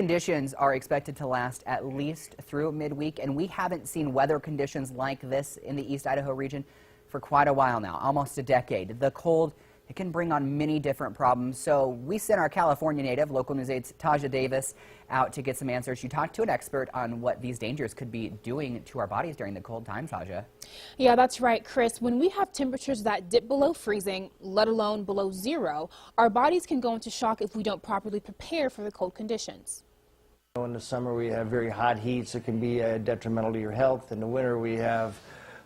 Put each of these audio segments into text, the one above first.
Conditions are expected to last at least through midweek, and we haven't seen weather conditions like this in the East Idaho region for quite a while now, almost a decade. The cold, it can bring on many different problems, so we sent our California native, Local News 8's Taja Davis, out to get some answers. She talked to an expert on what these dangers could be doing to our bodies during the cold time, Taja. Yeah, that's right, Chris. When we have temperatures that dip below freezing, let alone below zero, our bodies can go into shock if we don't properly prepare for the cold conditions. In the summer we have very hot heats that can be detrimental to your health. In the winter we have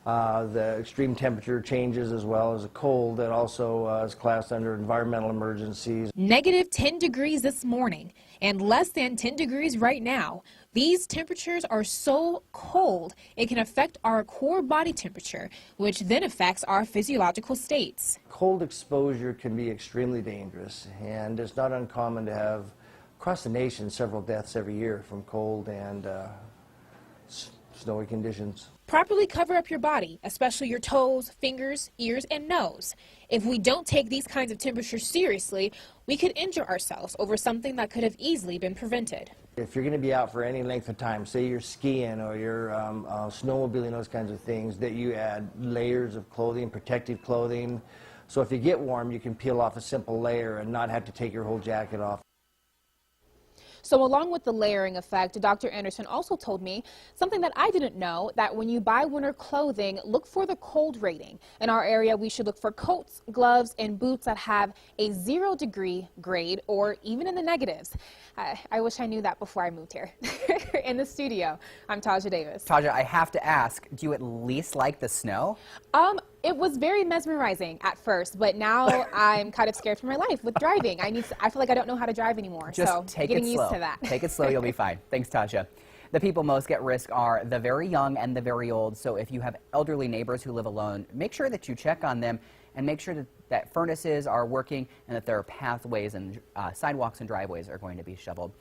the extreme temperature changes as well as a cold that also is classed under environmental emergencies. Negative 10 degrees this morning and less than 10 degrees right now. These temperatures are so cold it can affect our core body temperature, which then affects our physiological states. Cold exposure can be extremely dangerous, and it's not uncommon to have across the nation several deaths every year from cold and snowy conditions. Properly cover up your body, especially your toes, fingers, ears, and nose. If we don't take these kinds of temperatures seriously, we could injure ourselves over something that could have easily been prevented. If you're going to be out for any length of time, say you're skiing or you're snowmobiling, those kinds of things, that you add layers of clothing, protective clothing. So if you get warm, you can peel off a simple layer and not have to take your whole jacket off. So along with the layering effect, Dr. Anderson also told me something that I didn't know, that when you buy winter clothing, look for the cold rating. In our area, we should look for coats, gloves, and boots that have a 0-degree grade or even in the negatives. I wish I knew that before I moved here. In the studio, I'm Taja Davis. Taja, I have to ask, do you at least like the snow? It was very mesmerizing at first, but now I'm kind of scared for my life with driving. I feel like I don't know how to drive anymore. Just so take getting it slow. used to that. Take it slow, you'll be fine. Thanks, Taja. The people most at risk are the very young and the very old. So if you have elderly neighbors who live alone, make sure that you check on them and make sure that furnaces are working and that there are pathways and sidewalks and driveways are going to be shoveled.